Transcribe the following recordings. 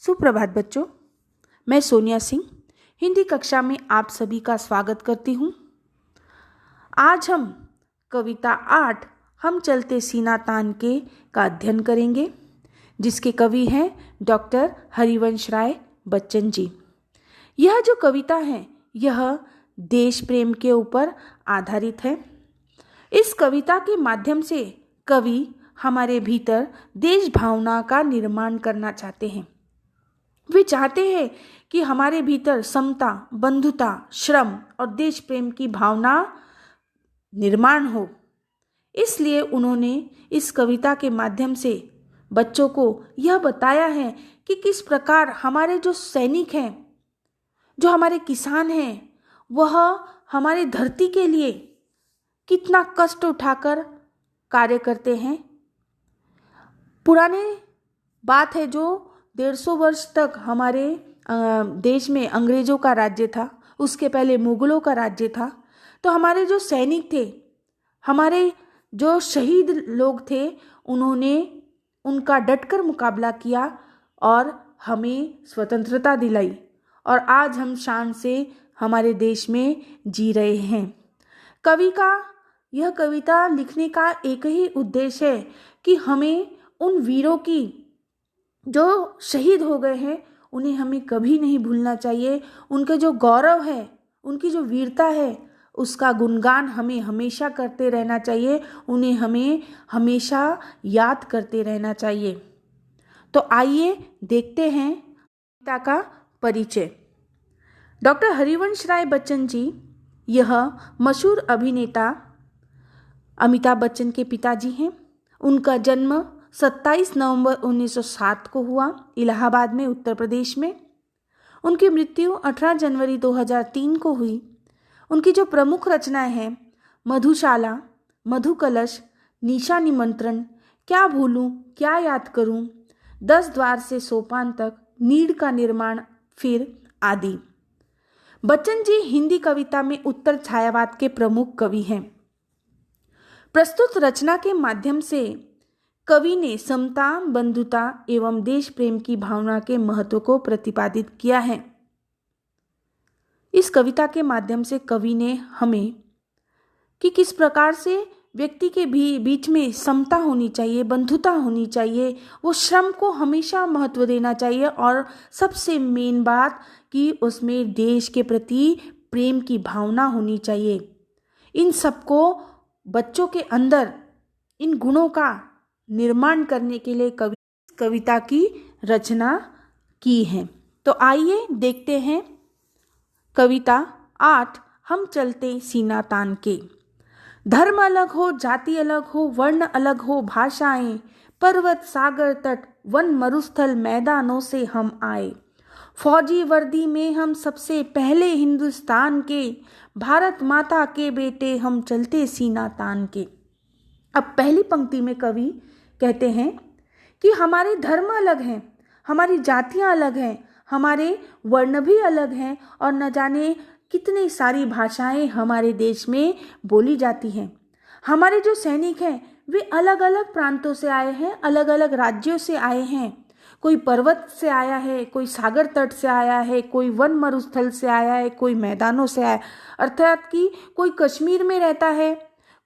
सुप्रभात बच्चों, मैं सोनिया सिंह हिंदी कक्षा में आप सभी का स्वागत करती हूँ। आज हम कविता 8 हम चलते सीना तान के का अध्ययन करेंगे, जिसके कवि हैं डॉक्टर हरिवंश राय बच्चन जी। यह जो कविता है यह देश प्रेम के ऊपर आधारित है। इस कविता के माध्यम से कवि हमारे भीतर देश भावना का निर्माण करना चाहते हैं। वे चाहते हैं कि हमारे भीतर समता, बंधुता, श्रम और देश प्रेम की भावना निर्माण हो। इसलिए उन्होंने इस कविता के माध्यम से बच्चों को यह बताया है कि किस प्रकार हमारे जो सैनिक हैं, जो हमारे किसान हैं, वह हमारे धरती के लिए कितना कष्ट उठाकर कार्य करते हैं। पुराने बात है जो 150 वर्ष तक हमारे देश में अंग्रेजों का राज्य था, उसके पहले मुगलों का राज्य था। तो हमारे जो सैनिक थे, हमारे जो शहीद लोग थे, उन्होंने उनका डटकर मुकाबला किया और हमें स्वतंत्रता दिलाई, और आज हम शान से हमारे देश में जी रहे हैं। कवि का यह कविता लिखने का एक ही उद्देश्य है कि हमें उन वीरों की जो शहीद हो गए हैं उन्हें हमें कभी नहीं भूलना चाहिए। उनके जो गौरव है, उनकी जो वीरता है, उसका गुणगान हमें हमेशा करते रहना चाहिए। उन्हें हमें हमेशा याद करते रहना चाहिए। तो आइए देखते हैं कविता का परिचय। डॉक्टर हरिवंश राय बच्चन जी यह मशहूर अभिनेता अमिताभ बच्चन के पिताजी हैं। उनका जन्म 27 नवंबर 1907 को हुआ इलाहाबाद में, उत्तर प्रदेश में। उनकी मृत्यु 18 जनवरी 2003 को हुई। उनकी जो प्रमुख रचनाएं हैं मधुशाला, मधुकलश, निशा निमंत्रण, क्या भूलूं क्या याद करूं, 10 द्वार से सोपान तक, नीड़ का निर्माण, फिर आदि। बच्चन जी हिंदी कविता में उत्तर छायावाद के प्रमुख कवि हैं। प्रस्तुत रचना के माध्यम से कवि ने समता, बंधुता एवं देश प्रेम की भावना के महत्व को प्रतिपादित किया है। इस कविता के माध्यम से कवि ने हमें कि किस प्रकार से व्यक्ति के बीच में समता होनी चाहिए, बंधुता होनी चाहिए, वो श्रम को हमेशा महत्व देना चाहिए, और सबसे मेन बात कि उसमें देश के प्रति प्रेम की भावना होनी चाहिए। इन सबको बच्चों के अंदर इन गुणों का निर्माण करने के लिए कविता की रचना की है। तो आइए देखते हैं कविता 8 हम चलते सीना तान के। धर्म अलग हो, जाति अलग हो, वर्ण अलग हो, भाषाएं, पर्वत सागर तट, वन मरुस्थल मैदानों से हम आए। फौजी वर्दी में हम सबसे पहले हिंदुस्तान के, भारत माता के बेटे हम चलते सीना तान के। अब पहली पंक्ति में कवि कहते हैं कि हमारे धर्म अलग हैं, हमारी जातियां अलग हैं, हमारे वर्ण भी अलग हैं, और न जाने कितनी सारी भाषाएं हमारे देश में बोली जाती हैं। हमारे जो सैनिक हैं वे अलग अलग प्रांतों से आए हैं, अलग अलग राज्यों से आए हैं। कोई पर्वत से आया है, कोई सागर तट से आया है, कोई वन मरुस्थल से आया है, कोई मैदानों से आया है। अर्थात कि कोई कश्मीर में रहता है,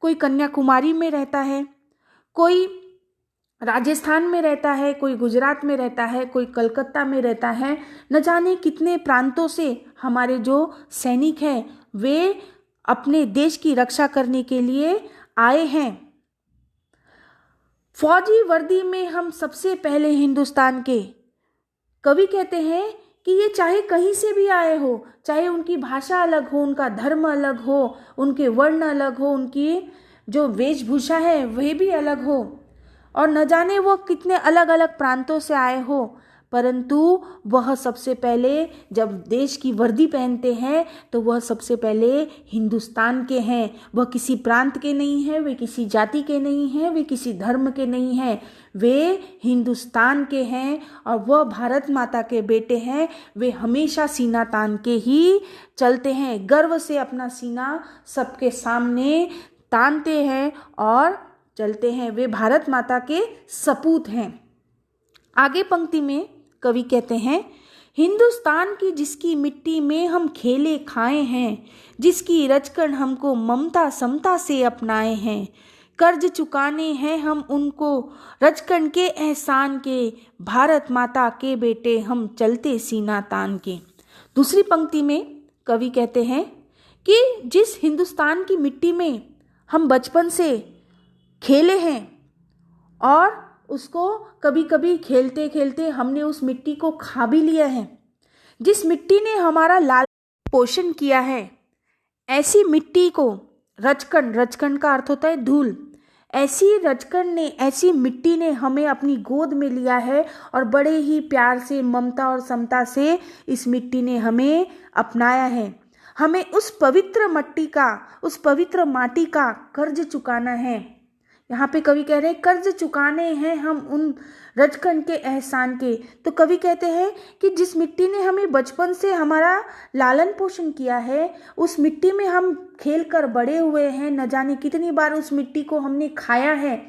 कोई कन्याकुमारी में रहता है, कोई राजस्थान में रहता है, कोई गुजरात में रहता है, कोई कलकत्ता में रहता है। न जाने कितने प्रांतों से हमारे जो सैनिक हैं वे अपने देश की रक्षा करने के लिए आए हैं। फौजी वर्दी में हम सबसे पहले हिंदुस्तान के। कवि कहते हैं कि ये चाहे कहीं से भी आए हो, चाहे उनकी भाषा अलग हो, उनका धर्म अलग हो, उनके वर्ण अलग हो, उनकी जो वेशभूषा है वह भी अलग हो, और न जाने वो कितने अलग अलग प्रांतों से आए हो, परंतु वह सबसे पहले जब देश की वर्दी पहनते हैं तो वह सबसे पहले हिंदुस्तान के हैं। वह किसी प्रांत के नहीं हैं, वे किसी जाति के नहीं हैं, वे किसी धर्म के नहीं हैं, वे हिंदुस्तान के हैं, और वह भारत माता के बेटे हैं। वे हमेशा सीना तान के ही चलते हैं, गर्व से अपना सीना सबके सामने तानते हैं और चलते हैं। वे भारत माता के सपूत हैं। आगे पंक्ति में कवि कहते हैं, हिंदुस्तान की जिसकी मिट्टी में हम खेले खाए हैं, जिसकी रचकन हमको ममता समता से अपनाए हैं, कर्ज चुकाने हैं हम उनको रचकन के एहसान के, भारत माता के बेटे हम चलते सीना तान के। दूसरी पंक्ति में कवि कहते हैं कि जिस हिंदुस्तान की मिट्टी में हम बचपन से खेले हैं और उसको कभी कभी खेलते खेलते हमने उस मिट्टी को खा भी लिया है, जिस मिट्टी ने हमारा लाल पोषण किया है, ऐसी मिट्टी को रचकन, रचकन का अर्थ होता है धूल, ऐसी रचकन ने, ऐसी मिट्टी ने हमें अपनी गोद में लिया है और बड़े ही प्यार से, ममता और समता से इस मिट्टी ने हमें अपनाया है। हमें उस पवित्र मिट्टी का, उस पवित्र माटी का कर्ज चुकाना है। यहाँ पे कवि कह रहे हैं कर्ज चुकाने हैं हम उन रचकन के एहसान के। तो कवि कहते हैं कि जिस मिट्टी ने हमें बचपन से हमारा लालन पोषण किया है, उस मिट्टी में हम खेल कर बड़े हुए हैं, न जाने कितनी बार उस मिट्टी को हमने खाया है,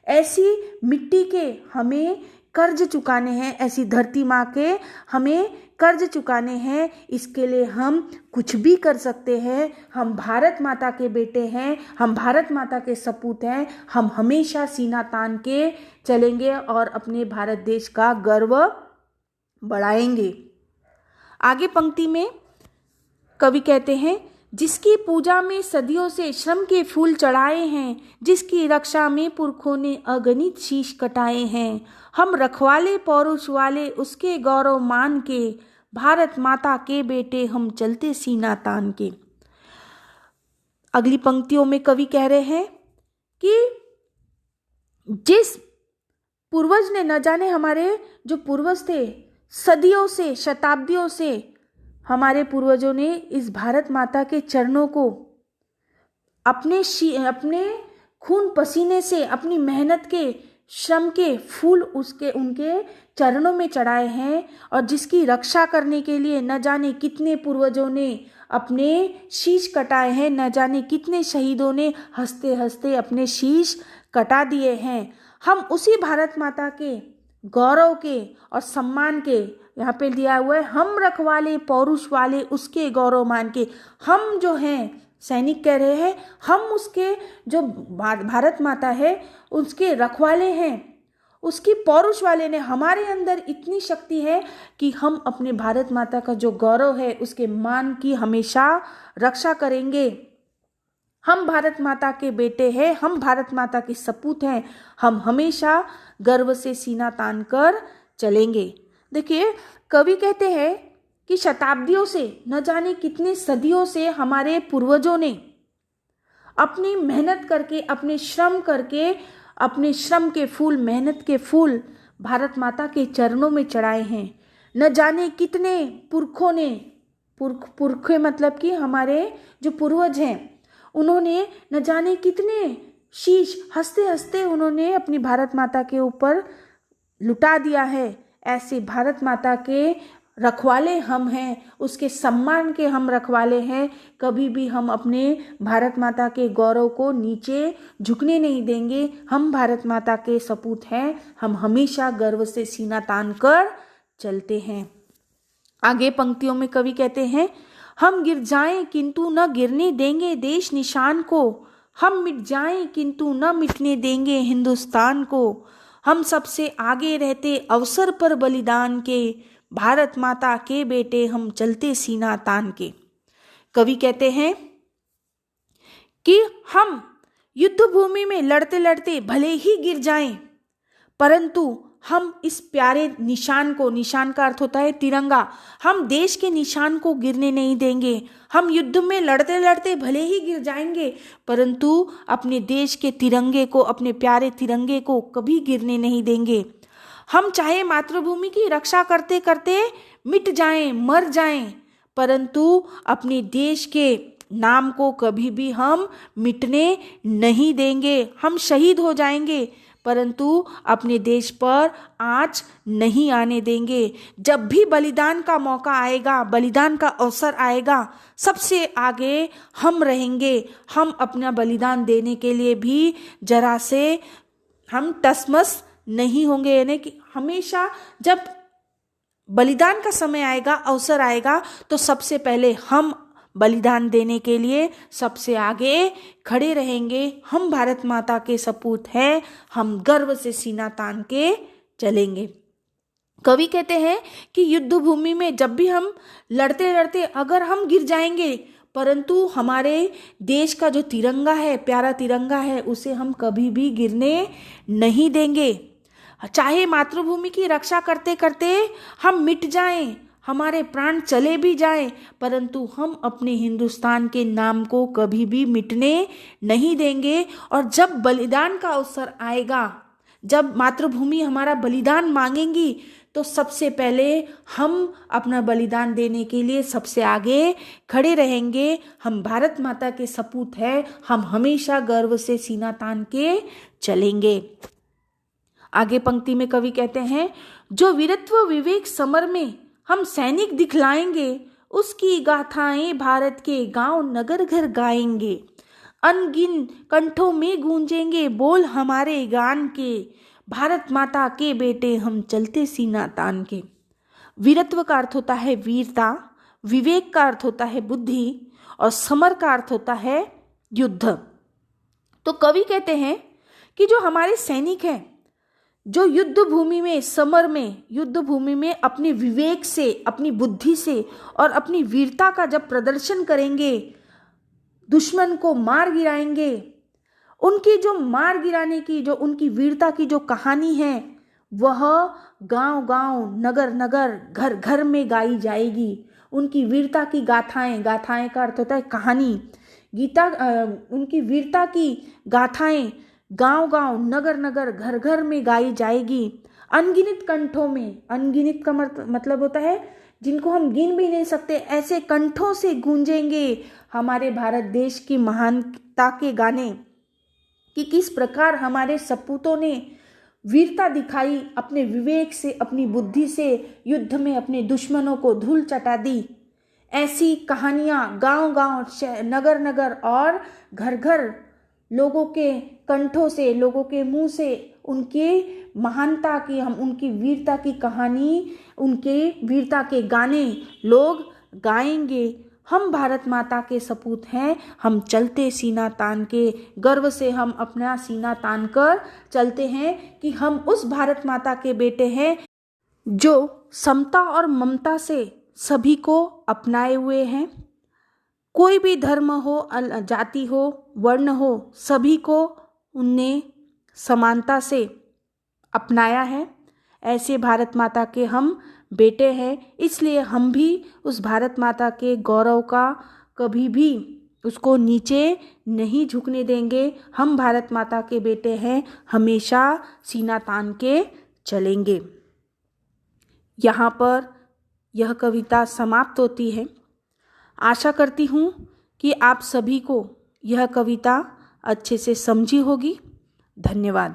ऐसी मिट्टी के हमें कर्ज चुकाने हैं, ऐसी धरती माँ के हमें कर्ज चुकाने हैं। इसके लिए हम कुछ भी कर सकते हैं। हम भारत माता के बेटे हैं, हम भारत माता के सपूत हैं। हम हमेशा सीना तान के चलेंगे और अपने भारत देश का गर्व बढ़ाएंगे। आगे पंक्ति में कवि कहते हैं, जिसकी पूजा में सदियों से श्रम के फूल चढ़ाए हैं, जिसकी रक्षा में पुरखों ने अगणित शीश कटाए हैं, हम रखवाले पौरुष वाले उसके गौरव मान के, भारत माता के बेटे हम चलते सीना तान के। अगली पंक्तियों में कवि कह रहे हैं कि जिस पूर्वज ने, न जाने हमारे जो पूर्वज थे, सदियों से, शताब्दियों से हमारे पूर्वजों ने इस भारत माता के चरणों को अपने खून पसीने से, अपनी मेहनत के, श्रम के फूल उनके चरणों में चढ़ाए हैं, और जिसकी रक्षा करने के लिए न जाने कितने पूर्वजों ने अपने शीश कटाए हैं, न जाने कितने शहीदों ने हंसते हंसते अपने शीश कटा दिए हैं। हम उसी भारत माता के गौरव के और सम्मान के, यहाँ पे दिया हुआ है, हम रखवाले पौरुष वाले उसके गौरव मान के। हम जो हैं, सैनिक कह रहे हैं, हम उसके जो भारत माता है उसके रखवाले हैं, उसकी पौरुष वाले ने। हमारे अंदर इतनी शक्ति है कि हम अपने भारत माता का जो गौरव है उसके मान की हमेशा रक्षा करेंगे। हम भारत माता के बेटे हैं, हम भारत माता के सपूत हैं, हम हमेशा गर्व से सीना तान कर चलेंगे। देखिए, कवि कहते हैं कि शताब्दियों से, न जाने कितने सदियों से हमारे पूर्वजों ने अपनी मेहनत करके, अपने श्रम करके, अपने श्रम के फूल, मेहनत के फूल भारत माता के चरणों में चढ़ाए हैं। न जाने कितने पुरखों ने, पुरखे मतलब कि हमारे जो पूर्वज हैं, उन्होंने न जाने कितने शीश हंसते हंसते उन्होंने अपनी भारत माता के ऊपर लुटा दिया है। ऐसे भारत माता के रखवाले हम हैं, उसके सम्मान के हम रखवाले हैं। कभी भी हम अपने भारत माता के गौरव को नीचे झुकने नहीं देंगे। हम भारत माता के सपूत हैं, हम हमेशा गर्व से सीना तान कर चलते हैं। आगे पंक्तियों में कवि कहते हैं, हम गिर जाएं किंतु न गिरने देंगे देश निशान को, हम मिट जाएं किंतु न मिटने देंगे हिंदुस्तान को, हम सबसे आगे रहते अवसर पर बलिदान के, भारत माता के बेटे हम चलते सीना तान के। कवि कहते हैं कि हम युद्ध भूमि में लड़ते लड़ते भले ही गिर जाएं, परंतु हम इस प्यारे निशान को, निशान का अर्थ होता है तिरंगा, हम देश के निशान को गिरने नहीं देंगे। हम युद्ध में लड़ते लड़ते भले ही गिर जाएंगे, परंतु अपने देश के तिरंगे को, अपने प्यारे तिरंगे को कभी गिरने नहीं देंगे। हम चाहे मातृभूमि की रक्षा करते करते मिट जाएं, मर जाएं, परंतु अपने देश के नाम को कभी भी हम मिटने नहीं देंगे। हम शहीद हो जाएंगे, परंतु अपने देश पर आँच नहीं आने देंगे। जब भी बलिदान का मौका आएगा, बलिदान का अवसर आएगा, सबसे आगे हम रहेंगे। हम अपना बलिदान देने के लिए भी जरा से हम टसमस नहीं होंगे। यानी कि हमेशा जब बलिदान का समय आएगा, अवसर आएगा, तो सबसे पहले हम बलिदान देने के लिए सबसे आगे खड़े रहेंगे। हम भारत माता के सपूत हैं, हम गर्व से सीना तान के चलेंगे। कवि कहते हैं कि युद्ध भूमि में जब भी हम लड़ते लड़ते अगर हम गिर जाएंगे, परंतु हमारे देश का जो तिरंगा है, प्यारा तिरंगा है, उसे हम कभी भी गिरने नहीं देंगे। चाहे मातृभूमि की रक्षा करते करते हम मिट जाएं, हमारे प्राण चले भी जाएं, परंतु हम अपने हिंदुस्तान के नाम को कभी भी मिटने नहीं देंगे। और जब बलिदान का अवसर आएगा, जब मातृभूमि हमारा बलिदान मांगेंगी, तो सबसे पहले हम अपना बलिदान देने के लिए सबसे आगे खड़े रहेंगे। हम भारत माता के सपूत हैं, हम हमेशा गर्व से सीना तान के चलेंगे। आगे पंक्ति में कवि कहते हैं, जो वीरत्व विवेक समर में हम सैनिक दिखलाएंगे, उसकी गाथाएं भारत के गांव नगर घर गाएंगे। अनगिन कंठों में गूंजेंगे बोल हमारे गान के, भारत माता के बेटे हम चलते सीना तान के। वीरत्व का अर्थ होता है वीरता, विवेक का अर्थ होता है बुद्धि, और समर का अर्थ होता है युद्ध। तो कवि कहते हैं कि जो हमारे सैनिक हैं, जो युद्ध भूमि में, समर में, युद्ध भूमि में अपने विवेक से, अपनी बुद्धि से और अपनी वीरता का जब प्रदर्शन करेंगे, दुश्मन को मार गिराएंगे, उनकी जो मार गिराने की, जो उनकी वीरता की जो कहानी है, वह गांव गांव, नगर नगर, घर घर में गाई जाएगी। उनकी वीरता की गाथाएं, गाथाएं का अर्थ होता है कहानी, उनकी वीरता की गाथाएं गांव गांव, नगर नगर, घर घर में गाई जाएगी। अनगिनत कंठों में, अनगिनत का मतलब होता है जिनको हम गिन भी नहीं सकते, ऐसे कंठों से गूंजेंगे हमारे भारत देश की महानता के गाने, कि किस प्रकार हमारे सपूतों ने वीरता दिखाई, अपने विवेक से, अपनी बुद्धि से युद्ध में अपने दुश्मनों को धूल चटा दी। ऐसी कहानियाँ गांव गांव, नगर नगर और घर घर लोगों के कंठों से, लोगों के मुंह से उनके महानता की, हम उनकी वीरता की कहानी, उनके वीरता के गाने लोग गाएंगे। हम भारत माता के सपूत हैं, हम चलते सीना तान के, गर्व से हम अपना सीना तान कर चलते हैं कि हम उस भारत माता के बेटे हैं जो समता और ममता से सभी को अपनाए हुए हैं। कोई भी धर्म हो, जाति हो, वर्ण हो, सभी को उनने समानता से अपनाया है। ऐसे भारत माता के हम बेटे हैं, इसलिए हम भी उस भारत माता के गौरव का कभी भी उसको नीचे नहीं झुकने देंगे। हम भारत माता के बेटे हैं, हमेशा सीना तान के चलेंगे। यहाँ पर यह कविता समाप्त होती है। आशा करती हूँ कि आप सभी को यह कविता अच्छे से समझी होगी। धन्यवाद।